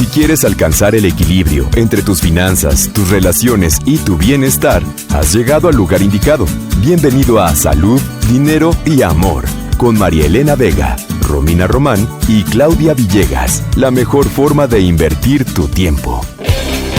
Si quieres alcanzar el equilibrio entre tus finanzas, tus relaciones y tu bienestar, has llegado al lugar indicado. Bienvenido a Salud, Dinero y Amor, con María Elena Vega, Romina Román y Claudia Villegas. La mejor forma de invertir tu tiempo.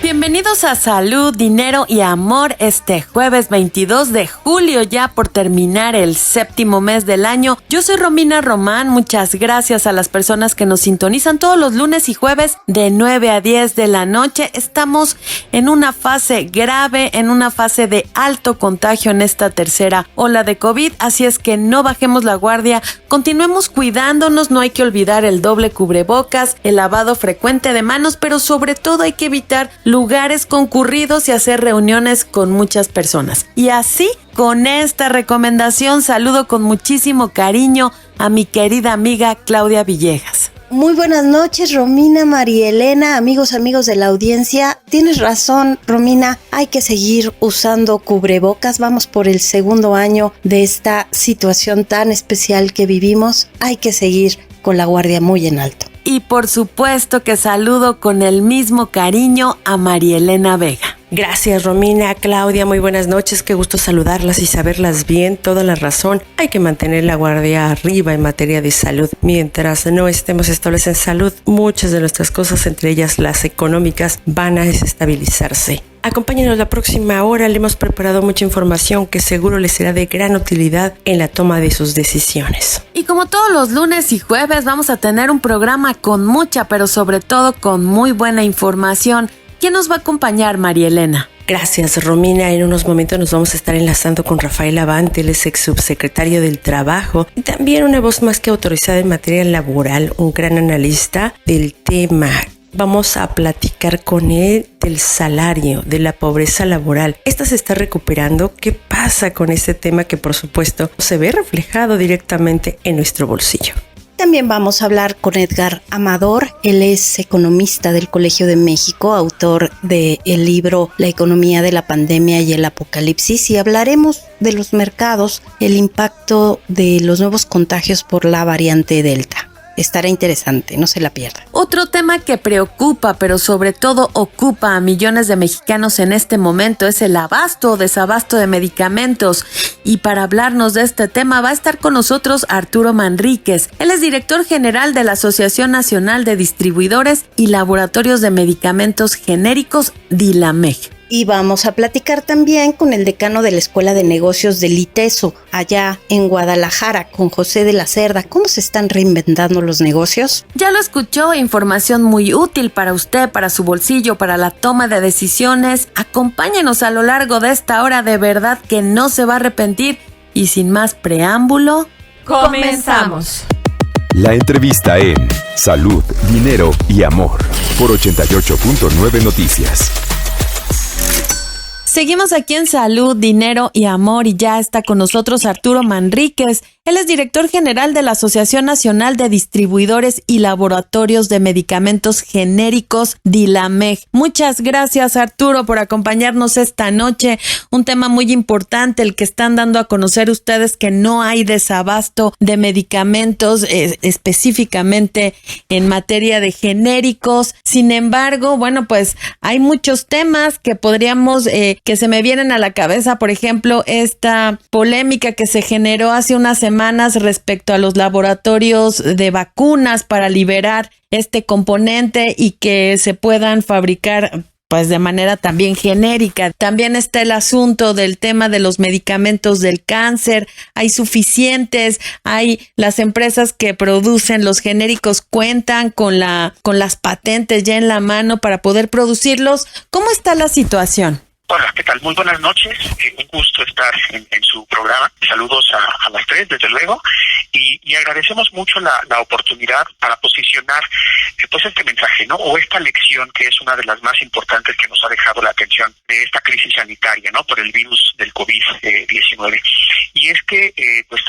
Bienvenidos a Salud, Dinero y Amor este jueves 22 de julio, ya por terminar el séptimo mes del año. Yo soy Romina Román, muchas gracias a las personas que nos sintonizan todos los lunes y jueves de 9 a 10 de la noche. Estamos en una fase grave, en una fase de alto contagio en esta tercera ola de COVID, así es que no bajemos la guardia, continuemos cuidándonos, no hay que olvidar el doble cubrebocas, el lavado frecuente de manos, pero sobre todo hay que evitar lugares concurridos y hacer reuniones con muchas personas. Y así, con esta recomendación, saludo con muchísimo cariño a mi querida amiga Claudia Villegas. Muy buenas noches, Romina, María Elena, amigos de la audiencia. Tienes razón, Romina, hay que seguir usando cubrebocas. Vamos por el segundo año de esta situación tan especial que vivimos. Hay que seguir con la guardia muy en alto. Y por supuesto que saludo con el mismo cariño a María Elena Vega. Gracias, Romina, Claudia, muy buenas noches, qué gusto saludarlas y saberlas bien, toda la razón. Hay que mantener la guardia arriba en materia de salud. Mientras no estemos estables en salud, muchas de nuestras cosas, entre ellas las económicas, van a desestabilizarse. Acompáñenos la próxima hora, le hemos preparado mucha información que seguro les será de gran utilidad en la toma de sus decisiones. Y como todos los lunes y jueves vamos a tener un programa con mucha, pero sobre todo con muy buena información. ¿Quién nos va a acompañar, María Elena? Gracias, Romina. En unos momentos nos vamos a estar enlazando con Rafael Avante, él es ex subsecretario del Trabajo y también una voz más que autorizada en materia laboral, un gran analista del tema. Vamos a platicar con él del salario, de la pobreza laboral. Esta se está recuperando. ¿Qué pasa con este tema que, por supuesto, se ve reflejado directamente en nuestro bolsillo? También vamos a hablar con Edgar Amador. Él es economista del Colegio de México, autor del libro La economía de la pandemia y el apocalipsis, y hablaremos de los mercados, el impacto de los nuevos contagios por la variante Delta. Estará interesante, no se la pierda. Otro tema que preocupa, pero sobre todo ocupa a millones de mexicanos en este momento es el abasto o desabasto de medicamentos. Y para hablarnos de este tema va a estar con nosotros Arturo Manríquez. Él es director general de la Asociación Nacional de Distribuidores y Laboratorios de Medicamentos Genéricos, DILAMEG. Y vamos a platicar también con el decano de la Escuela de Negocios del ITESO, allá en Guadalajara, con José de la Cerda. ¿Cómo se están reinventando los negocios? Ya lo escuchó, información muy útil para usted, para su bolsillo, para la toma de decisiones. Acompáñenos a lo largo de esta hora, de verdad que no se va a arrepentir. Y sin más preámbulo, ¡comenzamos! La entrevista en Salud, Dinero y Amor, por 88.9 Noticias. Seguimos aquí en Salud, Dinero y Amor y ya está con nosotros Arturo Manríquez. Él es director general de la Asociación Nacional de Distribuidores y Laboratorios de Medicamentos Genéricos, DILAMEG. Muchas gracias, Arturo, por acompañarnos esta noche. Un tema muy importante, el que están dando a conocer ustedes, que no hay desabasto de medicamentos, específicamente en materia de genéricos. Sin embargo, bueno, pues hay muchos temas que podríamos, que se me vienen a la cabeza. Por ejemplo, esta polémica que se generó hace unas semanas respecto a los laboratorios de vacunas para liberar este componente y que se puedan fabricar pues de manera también genérica. También está el asunto del tema de los medicamentos del cáncer. Hay suficientes, hay las empresas que producen los genéricos cuentan con las patentes ya en la mano para poder producirlos. ¿Cómo está la situación? Hola, ¿qué tal? Muy buenas noches. Un gusto estar en su programa. Saludos a las tres, desde luego. Y agradecemos mucho la oportunidad para posicionar pues este mensaje, ¿no? O esta lección que es una de las más importantes que nos ha dejado la atención de esta crisis sanitaria, ¿no? Por el virus del COVID-19. Y es que pues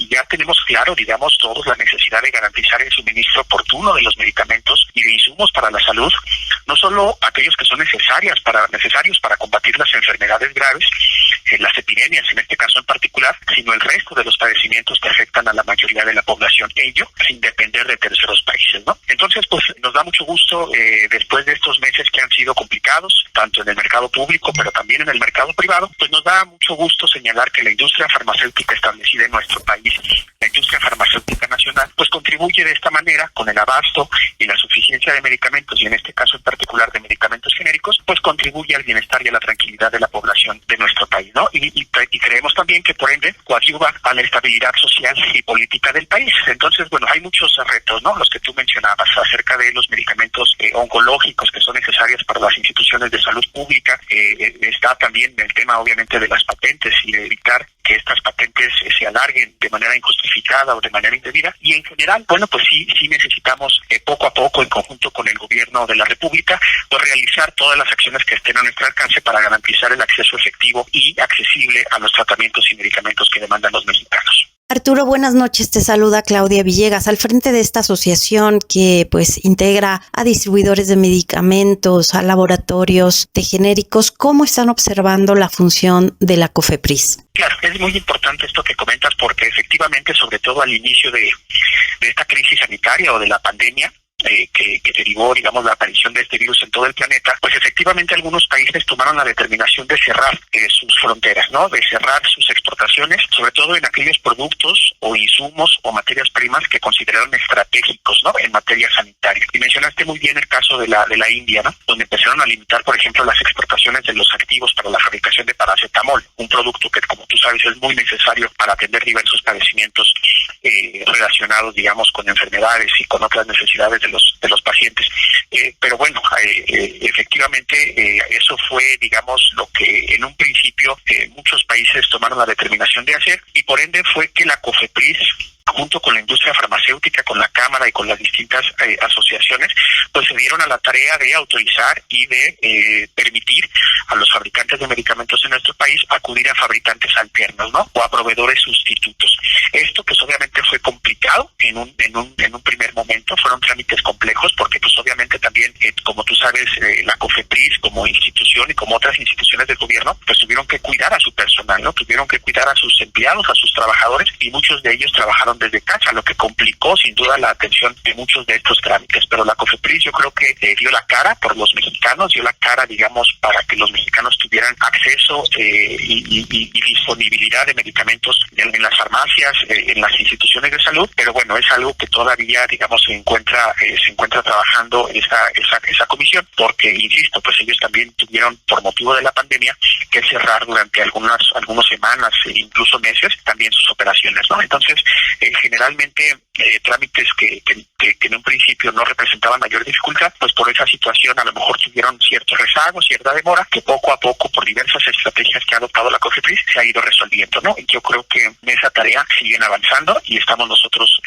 ya tenemos claro, digamos, todos la necesidad de garantizar el suministro oportuno de los medicamentos y de insumos para la salud no solo aquellos que son necesarios para combatir las enfermedades graves, las epidemias en este caso en particular, sino el resto de los padecimientos que afectan a la mayoría de la población, ello sin depender de terceros países, ¿no? Entonces, pues nos da mucho gusto, después de estos meses que han sido complicados, tanto en el mercado público, pero también en el mercado privado, pues nos da mucho gusto señalar que la industria farmacéutica establecida en nuestro país, la industria farmacéutica nacional, pues contribuye de esta manera con el abasto y la suficiencia de medicamentos, y en este caso en particular de medicamentos genéricos, pues contribuye al bienestar y a la tranquilidad de la población de nuestro país, ¿no? Y creemos también que por ende coadyuva a la estabilidad social y política del país. Entonces, bueno, hay muchos retos, ¿no? Los que tú mencionabas acerca de los medicamentos oncológicos que son necesarios para las instituciones de salud pública. Está también el tema, obviamente, de las patentes y de evitar que estas patentes se alarguen de manera injustificada o de manera indebida. Y en general, bueno, pues sí necesitamos poco a poco, en conjunto con el gobierno de la República, pues realizar todas las acciones que estén a nuestro alcance para garantizar el acceso efectivo y accesible a los tratamientos y medicamentos que demandan los mexicanos. Arturo, buenas noches. Te saluda Claudia Villegas, al frente de esta asociación que pues integra a distribuidores de medicamentos, a laboratorios de genéricos. ¿Cómo están observando la función de la COFEPRIS? Claro, es muy importante esto que comentas porque efectivamente, sobre todo al inicio de esta crisis sanitaria o de la pandemia, que derivó, digamos, la aparición de este virus en todo el planeta, pues efectivamente algunos países tomaron la determinación de cerrar sus fronteras, ¿no? De cerrar sus exportaciones, sobre todo en aquellos productos o insumos o materias primas que consideraron estratégicos, ¿no? En materia sanitaria. Y mencionaste muy bien el caso de la India, ¿no? Donde empezaron a limitar, por ejemplo, las exportaciones de los activos para la fabricación de paracetamol, un producto que, como tú sabes, es muy necesario para atender diversos padecimientos relacionados, digamos, con enfermedades y con otras necesidades de los pacientes. Pero bueno, efectivamente eso fue, digamos, lo que en un principio muchos países tomaron la determinación de hacer, y por ende fue que la COFEPRIS, junto con la industria farmacéutica, con la Cámara y con las distintas asociaciones, pues se dieron a la tarea de autorizar y de permitir a los fabricantes de medicamentos en nuestro país acudir a fabricantes alternos, ¿no? O a proveedores sustitutos. Esto pues obviamente fue complicado en un primer momento, fueron trámites complejos porque pues obviamente también, como tú sabes, la COFEPRIS como institución y como otras instituciones del gobierno, pues tuvieron que cuidar a su personal, ¿no? Tuvieron que cuidar a sus empleados, a sus trabajadores, y muchos de ellos trabajaron desde casa, lo que complicó sin duda la atención de muchos de estos trámites. Pero la COFEPRIS yo creo que dio la cara por los mexicanos, dio la cara, digamos, para que los mexicanos tuvieran acceso y disponibilidad de medicamentos en las farmacias, en las instituciones de salud. Pero bueno, es algo que todavía, digamos, se encuentra trabajando esa comisión, porque insisto, pues ellos también tuvieron, por motivo de la pandemia, que cerrar durante algunas semanas e incluso meses también sus operaciones, ¿no? Entonces, generalmente trámites que en un principio no representaban mayor dificultad, pues por esa situación a lo mejor tuvieron cierto rezago, cierta demora, que poco a poco, por diversas estrategias que ha adoptado la COFEPRIS, se ha ido resolviendo, ¿no? Yo creo que en esa tarea siguen avanzando y estamos nosotros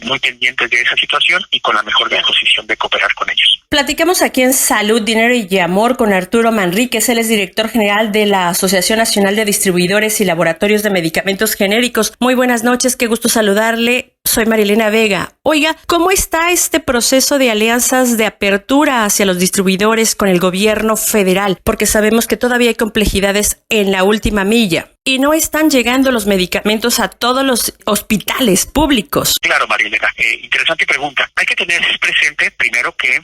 muy pendientes de esa situación y con la mejor disposición de cooperar con ellos. Platicamos aquí en Salud, Dinero y Amor con Arturo Manríquez. Él es director general de la Asociación Nacional de Distribuidores y Laboratorios de Medicamentos Genéricos. Muy buenas noches, qué gusto saludarle. Soy Marielena Vega. Oiga, ¿cómo está este proceso de alianzas de apertura hacia los distribuidores con el gobierno federal? Porque sabemos que todavía hay complejidades en la última milla y no están llegando los medicamentos a todos los hospitales públicos. Claro, Marielena. Interesante pregunta. Hay que tener presente primero que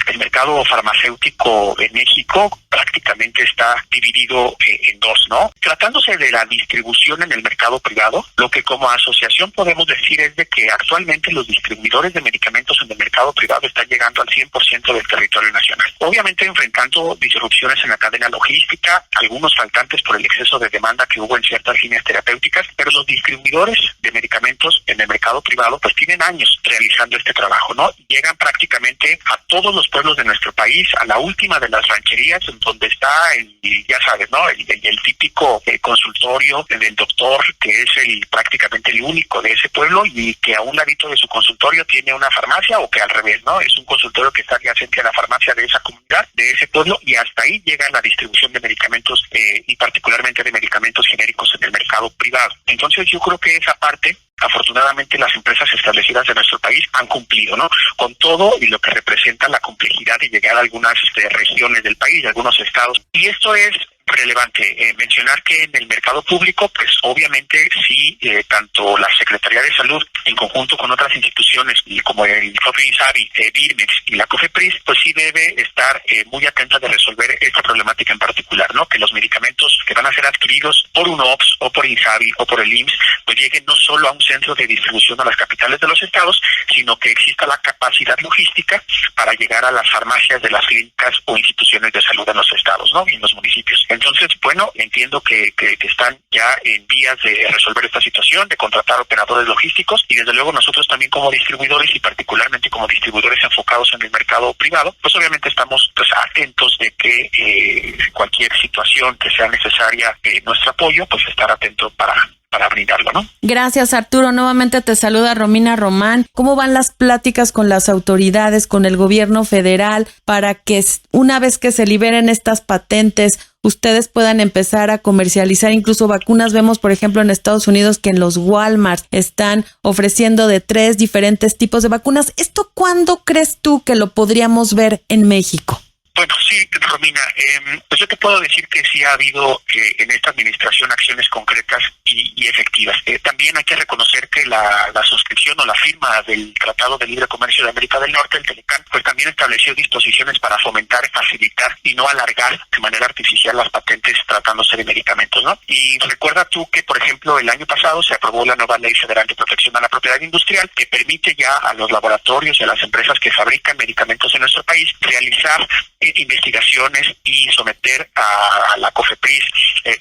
el mercado farmacéutico en México prácticamente está dividido en dos, ¿no? Tratándose de la distribución en el mercado privado, lo que como asociación podemos decir es de que actualmente los distribuidores de medicamentos en el mercado privado están llegando al 100% del territorio nacional. Obviamente enfrentando disrupciones en la cadena logística, algunos faltantes por el exceso de demanda que hubo en ciertas líneas terapéuticas, pero los distribuidores de medicamentos en el mercado privado pues tienen años realizando este trabajo, ¿no? Llegan prácticamente a todos los pueblos de nuestro país, a la última de las rancherías, donde está ya sabes, ¿no? El típico consultorio del doctor, que es prácticamente el único de ese pueblo y que a un ladito de su consultorio tiene una farmacia, o que al revés, ¿no? Es un consultorio que está adyacente a la farmacia de esa comunidad, de ese pueblo, y hasta ahí llega la distribución de medicamentos y particularmente de medicamentos genéricos en el mercado privado. Entonces yo creo que esa parte, afortunadamente, las empresas establecidas de nuestro país han cumplido, ¿no? Con todo y lo que representa la complejidad complejidad de llegar a algunas regiones del país, de algunos estados. Y esto es relevante mencionar que en el mercado público, pues obviamente sí, tanto la Secretaría de Salud en conjunto con otras instituciones como el COFEINSABI, Birmex y la COFEPRIS, pues sí debe estar muy atenta de resolver esta problemática en particular, ¿no? Que los medicamentos que van a ser adquiridos por UNOPS o por INSABI o por el IMSS, pues lleguen no solo a un centro de distribución a las capitales de los estados, sino que exista la capacidad logística para llegar a las farmacias de las clínicas o instituciones de salud en los estados, ¿no? Y en los municipios. Entonces, bueno, entiendo que están ya en vías de resolver esta situación, de contratar operadores logísticos, y desde luego nosotros también como distribuidores y particularmente como distribuidores enfocados en el mercado privado, pues obviamente estamos pues atentos de que cualquier situación que sea necesaria nuestro apoyo, pues estar atento para brindarlo, ¿no? Gracias, Arturo. Nuevamente te saluda Romina Román. ¿Cómo van las pláticas con las autoridades, con el gobierno federal, para que una vez que se liberen estas patentes, ustedes puedan empezar a comercializar incluso vacunas? Vemos, por ejemplo, en Estados Unidos que en los Walmart están ofreciendo de 3 diferentes tipos de vacunas. ¿Esto cuándo crees tú que lo podríamos ver en México? Bueno, sí, Romina, pues yo te puedo decir que sí ha habido en esta administración acciones concretas y efectivas. También hay que reconocer que la suscripción o la firma del Tratado de Libre Comercio de América del Norte, el TELECAN, pues también estableció disposiciones para fomentar, facilitar y no alargar de manera artificial las patentes tratándose de medicamentos, ¿no? Y recuerda tú que, por ejemplo, el año pasado se aprobó la nueva Ley Federal de Protección a la Propiedad Industrial, que permite ya a los laboratorios y a las empresas que fabrican medicamentos en nuestro país realizar investigaciones y someter a la COFEPRIS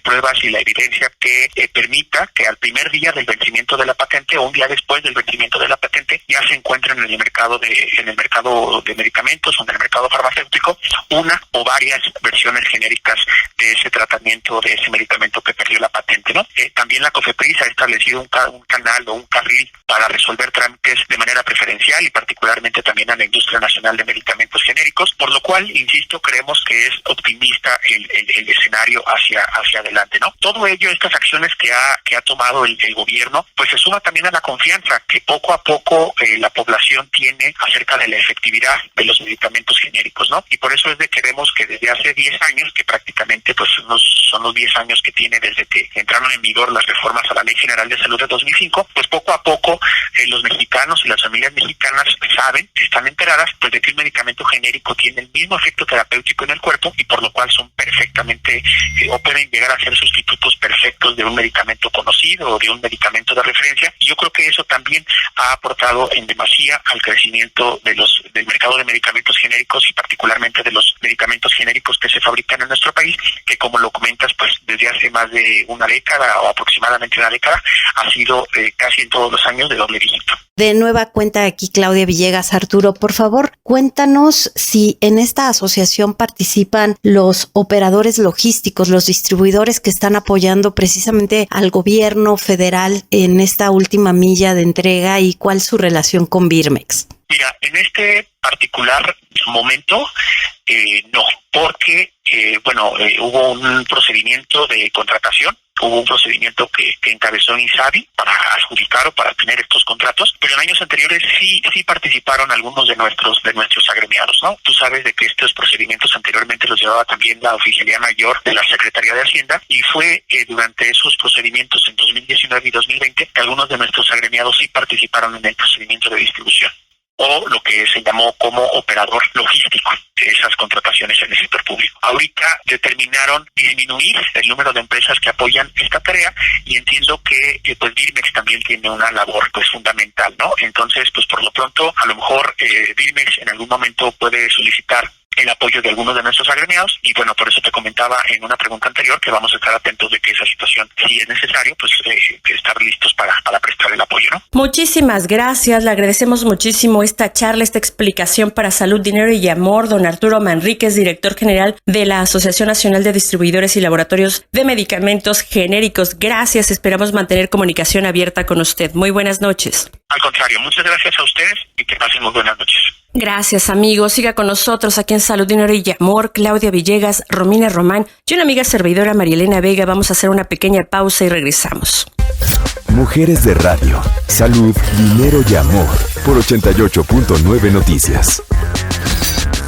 pruebas y la evidencia que permita que al primer día del vencimiento de la patente o un día después del vencimiento de la patente ya se encuentren en el mercado de medicamentos o en el mercado farmacéutico una o varias versiones genéricas de ese tratamiento, de ese medicamento que perdió la patente, ¿no? También la COFEPRIS ha establecido un canal o un carril para resolver trámites de manera preferencial y particularmente también a la industria nacional de medicamentos genéricos, por lo cual, insisto, creemos que es optimista el escenario hacia adelante, ¿no? Todo ello, estas acciones que ha tomado el gobierno, pues se suma también a la confianza que poco a poco la población tiene acerca de la efectividad de los medicamentos genéricos, ¿no? Y por eso es de que vemos que desde hace 10 años, que prácticamente pues son los 10 años que tiene desde que entraron en vigor las reformas a la Ley General de Salud de 2005, pues poco a poco los mexicanos y las familias mexicanas saben, están enteradas, pues de que un medicamento genérico tiene el mismo efecto terapéutico en el cuerpo y por lo cual son perfectamente o pueden llegar a ser sustitutos perfectos de un medicamento conocido o de un medicamento de referencia. Y yo creo que eso también ha aportado en demasía al crecimiento del mercado de medicamentos genéricos y particularmente de los medicamentos genéricos que se fabrican en nuestro país, que como lo comentas, pues desde hace más de una década o aproximadamente una década ha sido casi en todos los años de doble dígito. De nueva cuenta aquí Claudia Villegas. Arturo, por favor, cuéntanos si en esta asociación participan los operadores logísticos, los distribuidores que están apoyando precisamente al gobierno federal en esta última milla de entrega y cuál es su relación con Birmex. Mira, en este particular momento, no, porque, hubo un procedimiento de contratación, hubo un procedimiento que encabezó INSABI para adjudicar o para tener estos contratos, pero en años anteriores sí participaron algunos de nuestros agremiados, ¿no? Tú sabes de que estos procedimientos anteriormente los llevaba también la Oficialía Mayor de la Secretaría de Hacienda y fue durante esos procedimientos en 2019 y 2020 que algunos de nuestros agremiados sí participaron en el procedimiento de distribución, o lo que se llamó como operador logístico de esas contrataciones en el sector público. Ahorita determinaron disminuir el número de empresas que apoyan esta tarea y entiendo que pues Birmex también tiene una labor pues fundamental, ¿no? Entonces, pues por lo pronto, a lo mejor Birmex en algún momento puede solicitar el apoyo de algunos de nuestros agremiados y bueno, por eso te comentaba en una pregunta anterior que vamos a estar atentos de que esa situación, si es necesario, pues estar listos para prestar el apoyo, ¿no? Muchísimas gracias, le agradecemos muchísimo esta charla, esta explicación para Salud, Dinero y Amor, don Arturo Manríquez, director general de la Asociación Nacional de Distribuidores y Laboratorios de Medicamentos Genéricos. Gracias, esperamos mantener comunicación abierta con usted. Muy buenas noches. Al contrario, muchas gracias a ustedes y que pasen muy buenas noches. Gracias, amigos. Siga con nosotros aquí en Salud, Dinero y Amor, Claudia Villegas, Romina Román y una amiga servidora, Marielena Vega. Vamos a hacer una pequeña pausa y regresamos. Mujeres de Radio, Salud, Dinero y Amor por 88.9 Noticias.